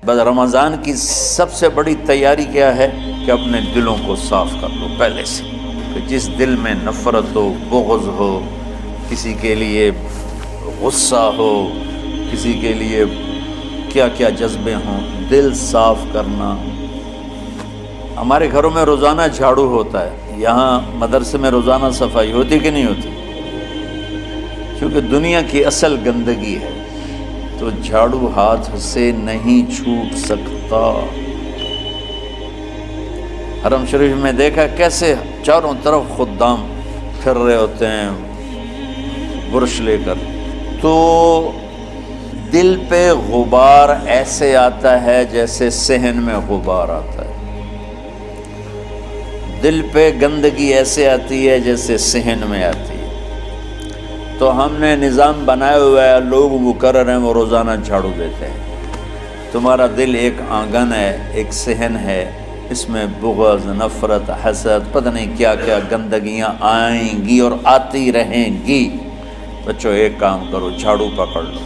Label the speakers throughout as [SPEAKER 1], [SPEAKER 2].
[SPEAKER 1] بس رمضان کی سب سے بڑی تیاری کیا ہے کہ اپنے دلوں کو صاف کر لو پہلے سے، کہ جس دل میں نفرت ہو، بغض ہو، کسی کے لیے غصہ ہو، کسی کے لیے کیا کیا جذبے ہوں، دل صاف کرنا۔ ہمارے گھروں میں روزانہ جھاڑو ہوتا ہے، یہاں مدرسے میں روزانہ صفائی ہوتی کہ نہیں ہوتی؟ کیونکہ دنیا کی اصل گندگی ہے تو جھاڑو ہاتھ سے نہیں چھوٹ سکتا۔ حرم شریف میں دیکھا کیسے چاروں طرف خدام پھر رہے ہوتے ہیں برش لے کر، تو دل پہ غبار ایسے آتا ہے جیسے صحن میں غبار آتا ہے، دل پہ گندگی ایسے آتی ہے جیسے صحن میں آتی ہے۔ تو ہم نے نظام بنایا ہوا ہے، لوگ مقرر ہیں وہ روزانہ جھاڑو دیتے ہیں۔ تمہارا دل ایک آنگن ہے، ایک صحن ہے، اس میں بغض، نفرت، حسد، پتہ نہیں کیا کیا گندگیاں آئیں گی اور آتی رہیں گی۔ بچوں ایک کام کرو، جھاڑو پکڑ لو،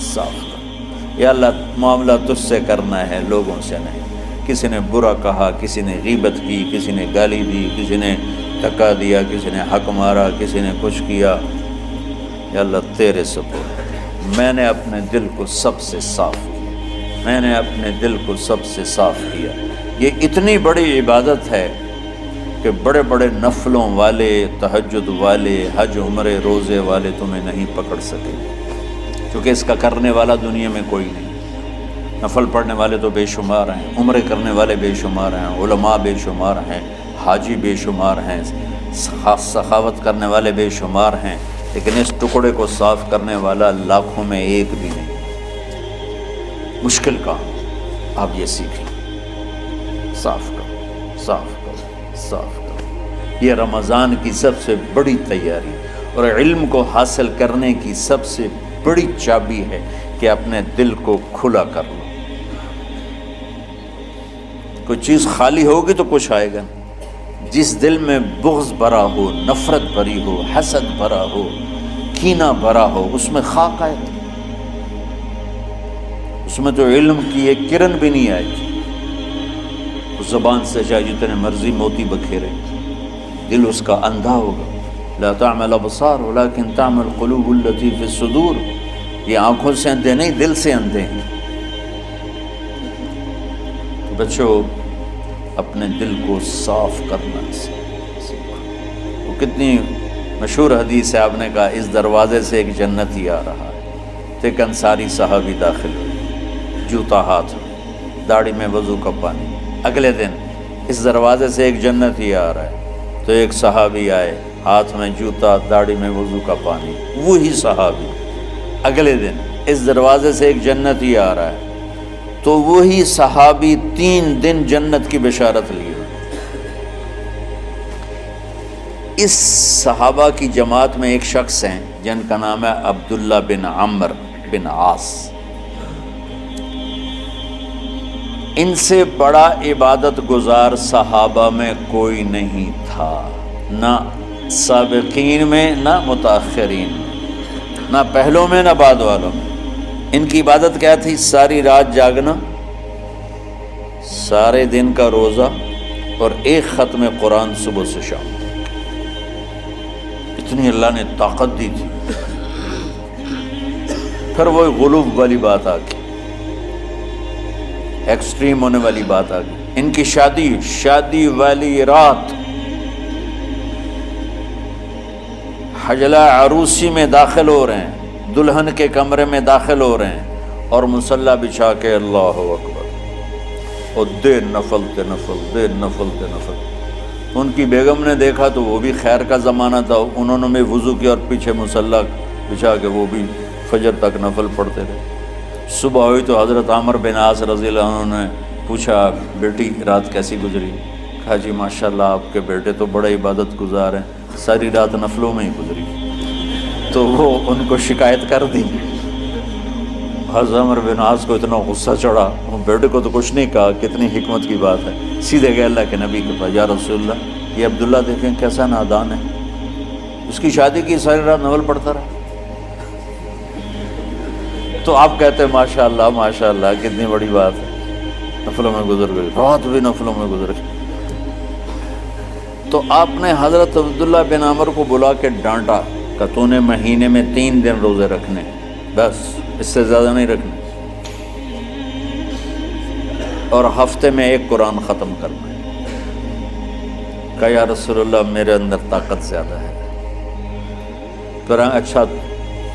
[SPEAKER 1] صاف کرو۔ یا اللہ معاملہ تجھ سے کرنا ہے، لوگوں سے نہیں۔ کسی نے برا کہا، کسی نے غیبت کی، کسی نے گالی دی، کسی نے دھکا دیا، کسی نے حق مارا، کسی نے کچھ کیا، یا اللہ تیرے سپرد میں نے اپنے دل کو سب سے صاف کیا، میں نے اپنے دل کو سب سے صاف کیا۔ یہ اتنی بڑی عبادت ہے کہ بڑے بڑے نفلوں والے، تہجد والے، حج عمرے روزے والے تمہیں نہیں پکڑ سکے، کیونکہ اس کا کرنے والا دنیا میں کوئی نہیں۔ نفل پڑھنے والے تو بے شمار ہیں، عمرے کرنے والے بے شمار ہیں، علماء بے شمار ہیں، حاجی بے شمار ہیں، سخاوت کرنے والے بے شمار ہیں، لیکن اس ٹکڑے کو صاف کرنے والا لاکھوں میں ایک بھی نہیں۔ مشکل کام، آپ یہ سیکھ لیں، صاف کرو، صاف کرو، صاف کرو۔ یہ رمضان کی سب سے بڑی تیاری اور علم کو حاصل کرنے کی سب سے بڑی چابی ہے کہ اپنے دل کو کھلا کر لو۔ کوئی چیز خالی ہوگی تو کچھ آئے گا۔ جس دل میں بغض بھرا ہو، نفرت بھری ہو، حسد بھرا ہو، کینہ بھرا ہو، اس میں خاک آئے گی، اس میں تو علم کی ایک کرن بھی نہیں آئے گی۔ اس زبان سے چاہے جتنے مرضی موتی بکھیرے، دل اس کا اندھا ہوگا۔ لا تعمل ابصار ولكن تعمل قلوب التي في الصدور۔ یہ آنکھوں سے اندھے نہیں، دل سے اندھے ہیں۔ بچوں اپنے دل کو صاف کرنا سیکھو۔ وہ کتنی مشہور حدیث ہے، آپ نے کہا اس دروازے سے ایک جنتی آ رہا ہے، تو ایک انصاری صحابی داخل ہوئے، جوتا ہاتھ میں، داڑھی میں وضو کا پانی۔ اگلے دن اس دروازے سے ایک جنتی آ رہا ہے، تو ایک صحابی آئے، ہاتھ میں جوتا، داڑھی میں وضو کا پانی، وہی صحابی۔ اگلے دن اس دروازے سے ایک جنتی آ رہا ہے، تو وہی صحابی 3 دن جنت کی بشارت لیے۔ اس صحابہ کی جماعت میں ایک شخص ہیں جن کا نام ہے عبداللہ بن عمرو بن عاص۔ ان سے بڑا عبادت گزار صحابہ میں کوئی نہیں تھا، نہ سابقین میں، نہ متاخرین میں، نہ پہلوں میں، نہ بعد والوں میں۔ ان کی عبادت کیا تھی؟ ساری رات جاگنا، سارے دن کا روزہ، اور ایک ختم قرآن صبح سے شام۔ اتنی اللہ نے طاقت دی تھی۔ پھر وہ غلوب والی بات آ گئی، ایکسٹریم ہونے والی بات آ گئی۔ ان کی شادی والی رات حجلہ عروسی میں داخل ہو رہے ہیں، دلہن کے کمرے میں داخل ہو رہے ہیں، اور مصلی بچھا کے اللہ اکبر، اور دیر نفل تے نفل، دیر نفل تے نفل۔ ان کی بیگم نے دیکھا تو وہ بھی خیر کا زمانہ تھا، انہوں نے بھی وضو کیا اور پیچھے مصلی بچھا کے وہ بھی فجر تک نفل پڑھتے رہے۔ صبح ہوئی تو حضرت عمرو بن عاص رضی اللہ عنہ نے پوچھا، بیٹی رات کیسی گزری؟ کہا جی ماشاءاللہ آپ کے بیٹے تو بڑے عبادت گزار ہیں، ساری رات نفلوں میں ہی گزری۔ تو وہ ان کو شکایت کر دی۔ حضرت عمرو بن عاص کو اتنا غصہ چڑھا، وہ بیٹے کو تو کچھ نہیں کہا، کتنی حکمت کی بات ہے، سیدھے گئے اللہ کے نبی کے پاس، یا رسول اللہ یہ عبداللہ دیکھیں کیسا نادان ہے، اس کی شادی کی ساری رات نفل پڑھتا رہا۔ تو آپ کہتے ہیں ماشاءاللہ ماشاءاللہ کتنی بڑی بات ہے۔ نفلوں میں گزر گئی، رات بھی نفلوں میں گزر گئی۔ تو آپ نے حضرت عبداللہ بن عمر کو بلا کے ڈانٹا کہ تو نے مہینے میں 3 دن روزے رکھنے، بس اس سے زیادہ نہیں رکھنے، اور ہفتے میں 1 قرآن ختم کرنا ہے۔ کہا یا رسول اللہ میرے اندر طاقت زیادہ ہے۔ پھر اچھا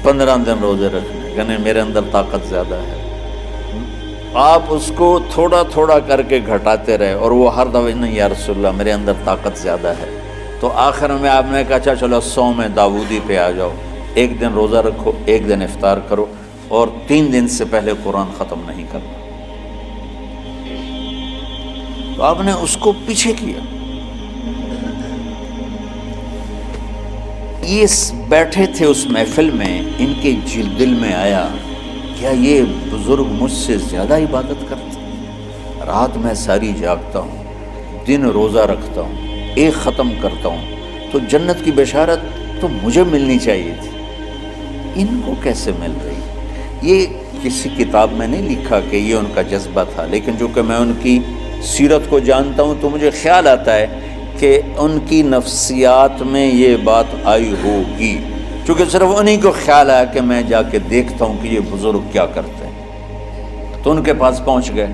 [SPEAKER 1] 15 دن روزے رکھنے، کہنے میرے اندر طاقت زیادہ ہے۔ آپ اس کو تھوڑا تھوڑا کر کے گھٹاتے رہے، اور وہ ہر دفعہ نہیں یا رسول اللہ میرے اندر طاقت زیادہ ہے۔ تو آخر میں آپ نے کہا اچھا چلو صوم داؤدی پہ آ جاؤ، 1 دن روزہ رکھو، 1 دن افطار کرو، اور 3 دن سے پہلے قرآن ختم نہیں کرنا۔ تو آپ نے اس کو پیچھے کیا۔ یہ بیٹھے تھے اس محفل میں، ان کے دل میں آیا کیا یہ بزرگ مجھ سے زیادہ عبادت کرتے ہیں؟ رات میں ساری جاگتا ہوں، دن روزہ رکھتا ہوں، 1 ختم کرتا ہوں، تو جنت کی بشارت تو مجھے ملنی چاہیے تھی، ان کو کیسے مل رہی؟ یہ کسی کتاب میں نہیں لکھا کہ یہ ان کا جذبہ تھا، لیکن جو کہ میں ان کی سیرت کو جانتا ہوں تو مجھے خیال آتا ہے کہ ان کی نفسیات میں یہ بات آئی ہوگی، چونکہ صرف انہی کو خیال آیا کہ میں جا کے دیکھتا ہوں کہ یہ بزرگ کیا کرتے ہیں۔ تو ان کے پاس پہنچ گئے،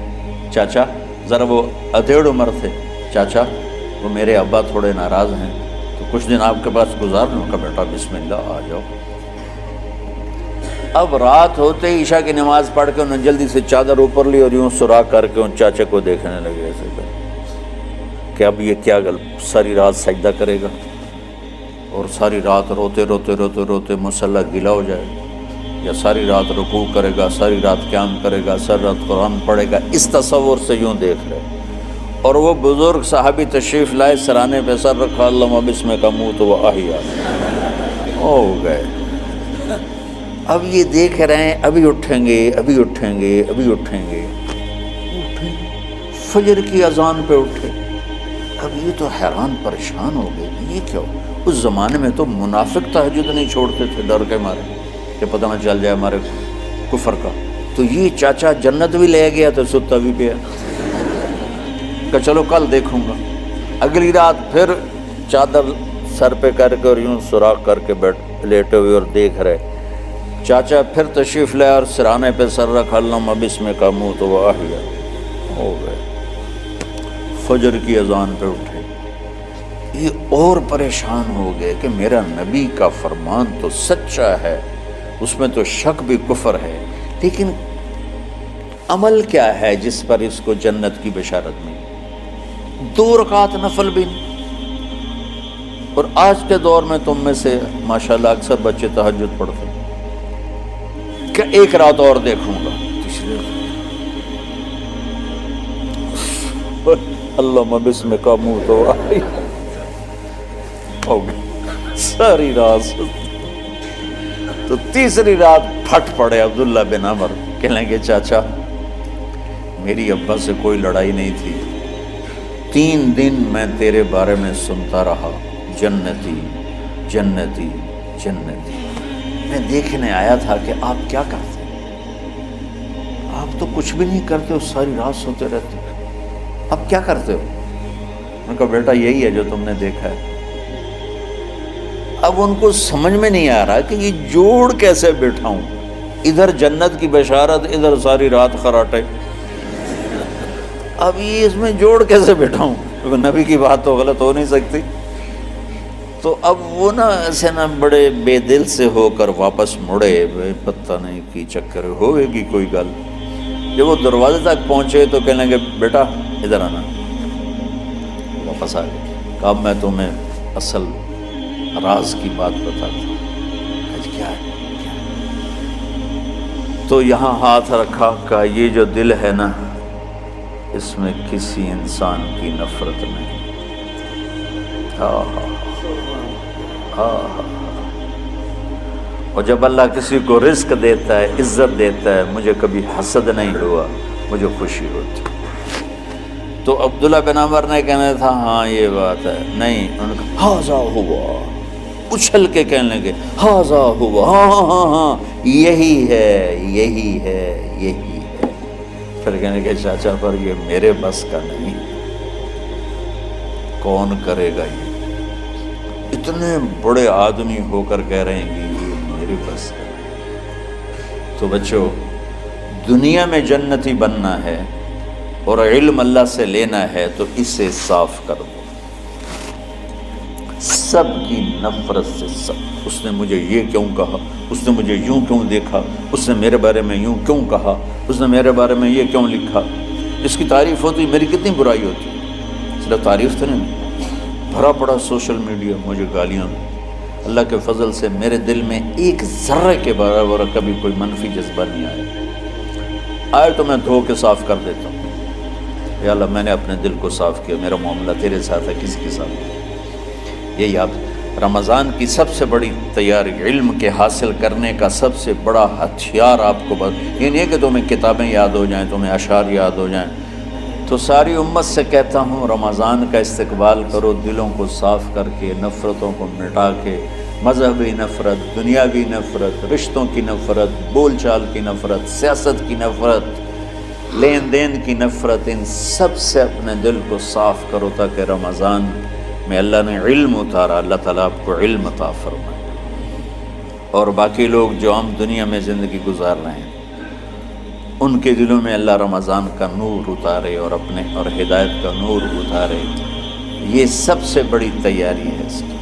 [SPEAKER 1] چاچا، ذرا وہ ادھیڑ عمر تھے، چاچا وہ میرے ابا تھوڑے ناراض ہیں، تو کچھ دن آپ کے پاس گزار لوں کا، بیٹا بسم اللہ آ جاؤ۔ اب رات ہوتے ہی عشاء کی نماز پڑھ کے انہوں نے جلدی سے چادر اوپر لی اور یوں سراغ کر کے ان چاچے کو دیکھنے لگے ایسے کہ اب یہ کیا ساری رات سجدہ کرے گا، اور ساری رات روتے روتے روتے روتے مصلی گیلا ہو جائے گا، یا ساری رات رکوع کرے گا، ساری رات قیام کرے گا، ساری رات قرآن پڑھے گا، اس تصور سے یوں دیکھ رہے۔ اور وہ بزرگ صحابی تشریف لائے، سرانے پہ سر رکھا، اللہم بسم کا منہ تو وہ احیا ہو گئے۔ اب یہ دیکھ رہے ہیں ابھی اٹھیں گے، ابھی اٹھیں گے، ابھی اٹھیں گے، فجر کی اذان پہ اٹھے۔ اب یہ تو حیران پریشان ہو گئے، یہ کیا ہو؟ اس زمانے میں تو منافق تہجد نہیں چھوڑتے تھے ڈر کے مارے کہ پتہ نہ چل جائے ہمارے کفر کا۔ تو یہ چاچا جنت بھی لے گیا تو ستا بھی پیا کہ چلو کل دیکھوں گا۔ اگلی رات پھر چادر سر پہ کر کے اور یوں سراغ کر کے لیٹے ہوئے اور دیکھ رہے۔ چاچا پھر تشریف لے اور سرانے پہ سر رکھا، اللہم بسم کا منہ تو وہ احیا ہو گئے۔ فجر کی اذان پہ اٹھے، یہ اور پریشان ہو گئے کہ میرا نبی کا فرمان تو سچا ہے، اس میں تو شک بھی کفر ہے، لیکن عمل کیا ہے جس پر اس کو جنت کی بشارت ملی؟ 2 رکعت نفل بھی نہیں۔ اور آج کے دور میں تم میں سے ماشاءاللہ اکثر بچے تہجد پڑھتے ہیں کہ 1 رات اور دیکھوں گا، اللہم بسم کا منہ تو ہو گئی ساری رات۔ تو تیسری رات پھٹ پڑے عبداللہ بن عمر، کہنے لگے چاچا میری ابا سے کوئی لڑائی نہیں تھی، 3 دن میں تیرے بارے میں سنتا رہا، جنتی جنتی جنتی۔ میں دیکھنے آیا تھا کہ آپ کیا کرتے ہیں، آپ تو کچھ بھی نہیں کرتے ہو، ساری رات سوتے رہتے ہو، اب کیا کرتے ہو؟ میں کہا بیٹا یہی ہے جو تم نے دیکھا ہے۔ اب ان کو سمجھ میں نہیں آ رہا کہ یہ جوڑ کیسے بٹھاؤں، ادھر جنت کی بشارت، ادھر ساری رات خراٹے، اب یہ اس میں جوڑ کیسے بٹھاؤں؟ کیونکہ نبی کی بات تو غلط ہو نہیں سکتی۔ تو اب وہ نا ایسے نا بڑے بے دل سے ہو کر واپس مڑے، پتہ نہیں کی چکر ہوئے گی کوئی گل۔ جب وہ دروازے تک پہنچے تو کہنے لگے بیٹا ادھر آنا، واپس آ گئے۔ کہا میں تمہیں اصل راز کی بات بتاتا ہوں۔ کیا ہے؟ تو یہاں ہاتھ رکھا، کہا یہ جو دل ہے نا اس میں کسی انسان کی نفرت نہیں۔ اور جب اللہ کسی کو رزق دیتا ہے، عزت دیتا ہے، مجھے کبھی حسد نہیں ہوا، مجھے خوشی ہوتی۔ تو عبداللہ بن عمر نے کہنا تھا ہاں یہ بات ہے، نہیں، انہوں نے کہا ہاذا ہوا، اچھل کے کہنے لگے ہاذا ہوا، ہاں ہاں ہاں ہاں یہی ہے یہی ہے یہی ہے۔ پھر کہنے کہ چاچا پر یہ میرے بس کا نہیں، کون کرے گا یہ؟ اتنے بڑے آدمی ہو کر کہہ رہے ہیں کہ یہ میرے بس کا نہیں۔ تو بچوں، دنیا میں جنتی بننا ہے اور علم اللہ سے لینا ہے تو اسے صاف کر دو، سب کی نفرت سے۔ سب، اس نے مجھے یہ کیوں کہا، اس نے مجھے یوں کیوں دیکھا، اس نے میرے بارے میں یوں کیوں کہا، اس نے میرے بارے میں یہ کیوں لکھا۔ اس کی تعریف ہوتی میری کتنی برائی ہوتی ہے، صرف تعریف تو نہیں، بھرا پڑا سوشل میڈیا مجھے گالیاں۔ اللہ کے فضل سے میرے دل میں ایک ذرے کے برابر کبھی کوئی منفی جذبہ نہیں آیا تو میں دھو کے صاف کر دیتا ہوں، یا اللہ میں نے اپنے دل کو صاف کیا، میرا معاملہ تیرے ساتھ ہے، کسی کے ساتھ نہیں۔ یہی آپ رمضان کی سب سے بڑی تیاری، علم کے حاصل کرنے کا سب سے بڑا ہتھیار آپ کو یہ نہیں ہے کہ تمہیں کتابیں یاد ہو جائیں، تمہیں اشعار یاد ہو جائیں۔ تو ساری امت سے کہتا ہوں رمضان کا استقبال کرو دلوں کو صاف کر کے، نفرتوں کو مٹا کے، مذہبی نفرت، دنیاوی نفرت، رشتوں کی نفرت، بول چال کی نفرت، سیاست کی نفرت، لین دین کی نفرت، ان سب سے اپنے دل کو صاف کرو تاکہ رمضان میں اللہ نے علم اتارا، اللہ تعالیٰ آپ کو علم عطا فرمائے، اور باقی لوگ جو عام دنیا میں زندگی گزار رہے ہیں ان کے دلوں میں اللہ رمضان کا نور اتارے اور اپنے اور ہدایت کا نور اتارے۔ یہ سب سے بڑی تیاری ہے اس کی۔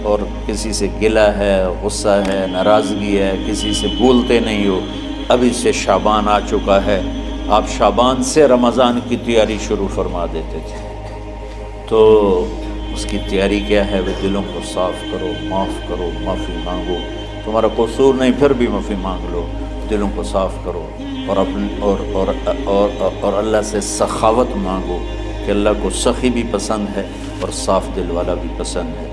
[SPEAKER 1] اور کسی سے گلہ ہے، غصہ ہے، ناراضگی ہے، کسی سے بولتے نہیں ہو، ابھی سے شعبان آ چکا ہے، آپ شعبان سے رمضان کی تیاری شروع فرما دیتے تھے۔ تو اس کی تیاری کیا ہے؟ وہ دلوں کو صاف کرو، معاف کرو، معافی مانگو، تمہارا قصور نہیں پھر بھی معافی مانگ لو، دلوں کو صاف کرو، اور اور اللہ سے سخاوت مانگو کہ اللہ کو سخی بھی پسند ہے اور صاف دل والا بھی پسند ہے۔